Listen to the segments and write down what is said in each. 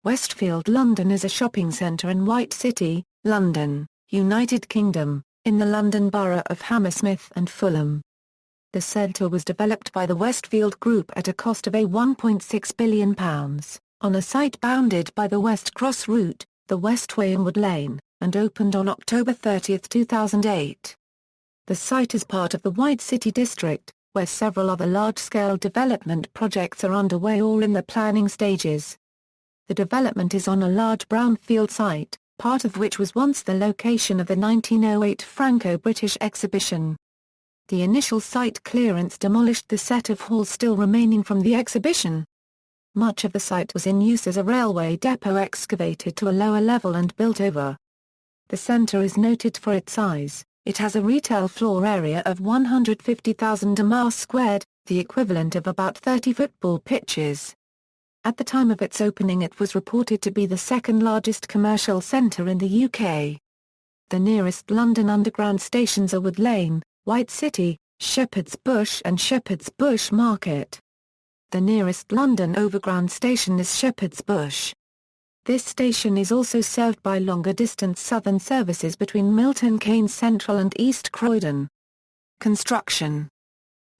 Westfield London is a shopping centre in White City, London, United Kingdom, in the London Borough of Hammersmith and Fulham. The centre was developed by the Westfield Group at a cost of £1.6 billion, on a site bounded by the West Cross route, the Westway and Wood Lane, and opened on October 30, 2008. The site is part of the White City district, where several other large-scale development projects are underway or in the planning stages. The development is on a large brownfield site, part of which was once the location of the 1908 Franco-British Exhibition. The initial site clearance demolished the set of halls still remaining from the exhibition. Much of the site was in use as a railway depot excavated to a lower level and built over. The centre is noted for its size. It has a retail floor area of 150,000 m², the equivalent of about 30 football pitches. At the time of its opening it was reported to be the second largest commercial centre in the UK. The nearest London Underground stations are Wood Lane, White City, Shepherd's Bush and Shepherd's Bush Market. The nearest London Overground station is Shepherd's Bush. This station is also served by longer-distance southern services between Milton Keynes Central and East Croydon. Construction.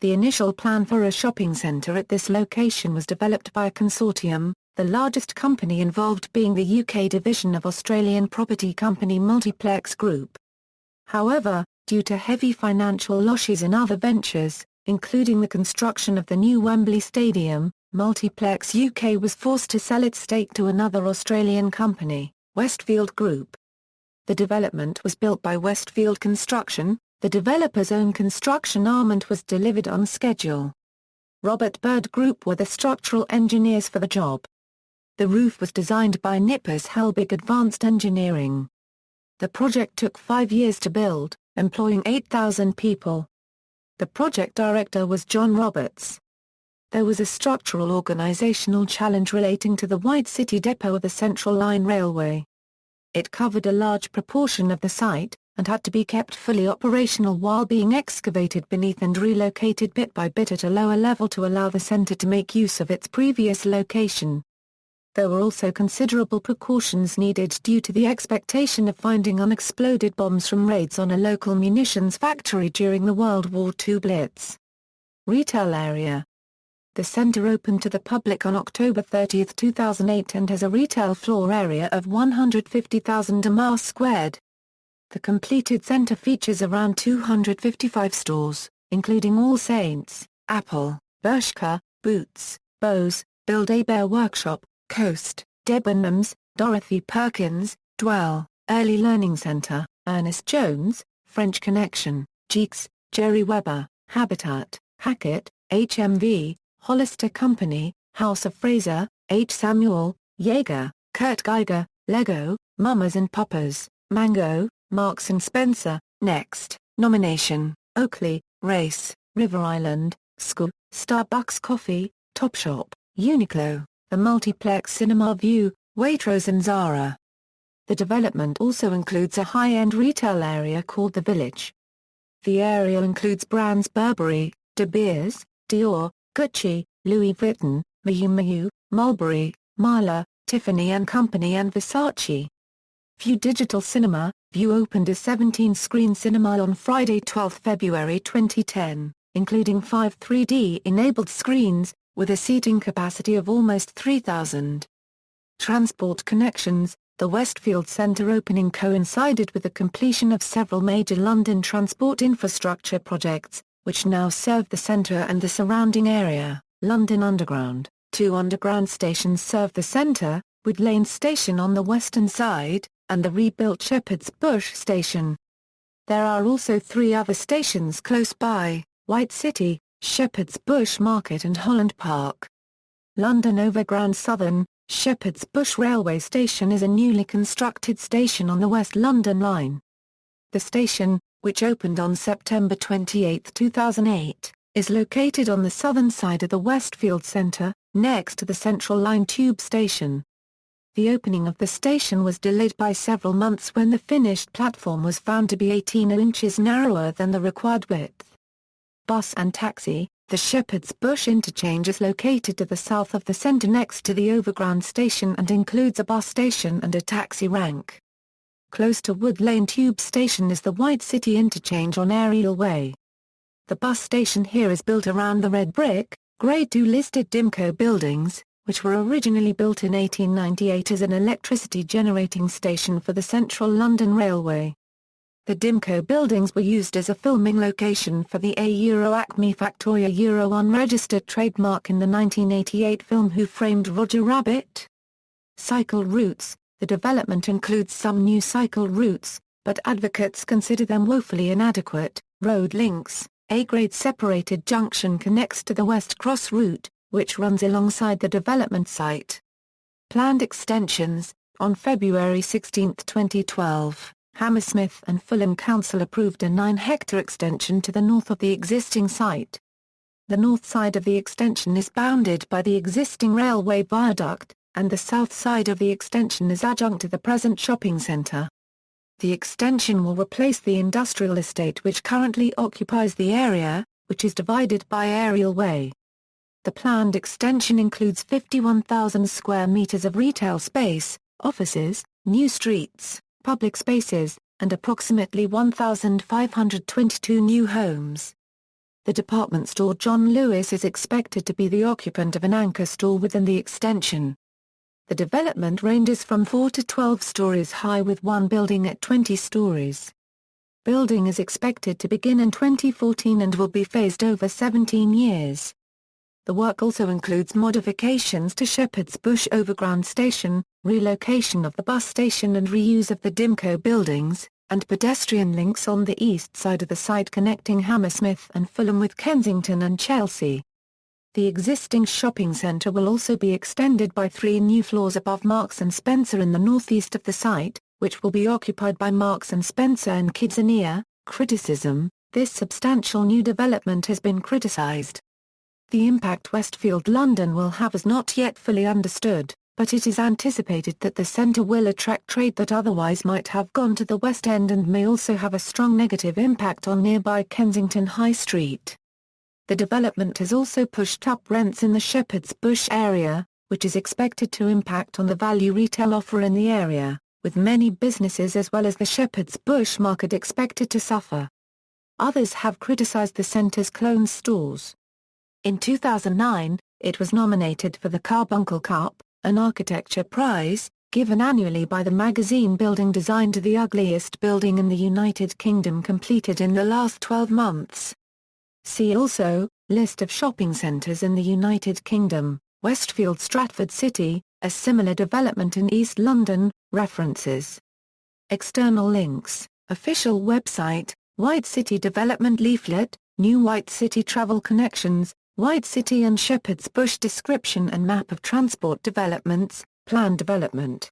The initial plan for a shopping centre at this location was developed by a consortium, the largest company involved being the UK division of Australian property company Multiplex Group. However, due to heavy financial losses in other ventures, including the construction of the new Wembley Stadium, Multiplex UK was forced to sell its stake to another Australian company, Westfield Group. The development was built by Westfield Construction, the developer's own construction arm, and was delivered on schedule. Robert Bird Group were the structural engineers for the job. The roof was designed by Nippers Helbig Advanced Engineering. The project took 5 years to build, employing 8,000 people. The project director was John Roberts. There was a structural organisational challenge relating to the White City depot of the Central Line Railway. It covered a large proportion of the site, and had to be kept fully operational while being excavated beneath and relocated bit by bit at a lower level to allow the centre to make use of its previous location. There were also considerable precautions needed due to the expectation of finding unexploded bombs from raids on a local munitions factory during the World War II Blitz. Retail area. The centre opened to the public on October 30, 2008 and has a retail floor area of 150,000 m². The completed centre features around 255 stores, including All Saints, Apple, Bershka, Boots, Bose, Build-A-Bear Workshop, Coast, Debenhams, Dorothy Perkins, Dwell, Early Learning Centre, Ernest Jones, French Connection, Jeeks, Jerry Weber, Habitat, Hackett, HMV, Hollister Company, House of Fraser, H. Samuel, Jaeger, Kurt Geiger, Lego, Mamas and Papas, Mango, Marks & Spencer, Next, Nomination, Oakley, Race, River Island, School, Starbucks Coffee, Topshop, Uniqlo, the Multiplex Cinema View, Waitrose and Zara. The development also includes a high-end retail area called The Village. The area includes brands Burberry, De Beers, Dior, Gucci, Louis Vuitton, Miu Miu, Mulberry, Marla, Tiffany & Company and Versace. View Digital Cinema. View opened a 17-screen cinema on Friday 12 February 2010, including 5 3D-enabled screens, with a seating capacity of almost 3,000. Transport connections. The Westfield Centre opening coincided with the completion of several major London transport infrastructure projects, which now serve the centre and the surrounding area. London Underground. 2 underground stations serve the centre, Wood Lane Station on the western side, and the rebuilt Shepherd's Bush Station. There are also 3 other stations close by, White City, Shepherd's Bush Market and Holland Park. London Overground Southern, Shepherd's Bush Railway Station is a newly constructed station on the West London Line. The station, which opened on September 28, 2008, is located on the southern side of the Westfield Centre, next to the Central Line tube station. The opening of the station was delayed by several months when the finished platform was found to be 18 inches narrower than the required width. Bus and taxi. The Shepherd's Bush interchange is located to the south of the centre next to the overground station and includes a bus station and a taxi rank. Close to Wood Lane Tube Station is the White City interchange on Aerial Way. The bus station here is built around the red brick, Grade II listed Dimco buildings, which were originally built in 1898 as an electricity generating station for the Central London Railway. The Dimco buildings were used as a filming location for the Acme Factoria unregistered trademark in the 1988 film Who Framed Roger Rabbit? Cycle routes. The development includes some new cycle routes, but advocates consider them woefully inadequate. Road links. A-grade separated junction connects to the West Cross route, which runs alongside the development site. Planned extensions. On February 16, 2012, Hammersmith and Fulham Council approved a 9-hectare extension to the north of the existing site. The north side of the extension is bounded by the existing railway viaduct, and the south side of the extension is adjunct to the present shopping centre. The extension will replace the industrial estate which currently occupies the area, which is divided by Aerial Way. The planned extension includes 51,000 square metres of retail space, offices, new streets, public spaces, and approximately 1,522 new homes. The department store John Lewis is expected to be the occupant of an anchor store within the extension. The development ranges from 4 to 12 stories high with one building at 20 stories. Building is expected to begin in 2014 and will be phased over 17 years. The work also includes modifications to Shepherd's Bush Overground Station, relocation of the bus station and reuse of the Dimco buildings, and pedestrian links on the east side of the site connecting Hammersmith and Fulham with Kensington and Chelsea. The existing shopping centre will also be extended by 3 new floors above Marks & Spencer in the northeast of the site, which will be occupied by Marks & Spencer and Kidzania. Criticism. This substantial new development has been criticised. The impact Westfield London will have is not yet fully understood, but it is anticipated that the centre will attract trade that otherwise might have gone to the West End and may also have a strong negative impact on nearby Kensington High Street. The development has also pushed up rents in the Shepherd's Bush area, which is expected to impact on the value retail offer in the area, with many businesses as well as the Shepherd's Bush market expected to suffer. Others have criticised the centre's clone stores. In 2009, it was nominated for the Carbuncle Cup, an architecture prize, given annually by the magazine Building Design to the ugliest building in the United Kingdom completed in the last 12 months. See also, List of shopping centres in the United Kingdom, Westfield Stratford City, a similar development in East London, references. External links, official website, White City Development Leaflet, New White City Travel Connections, White City and Shepherd's Bush description and map of transport developments, planned development.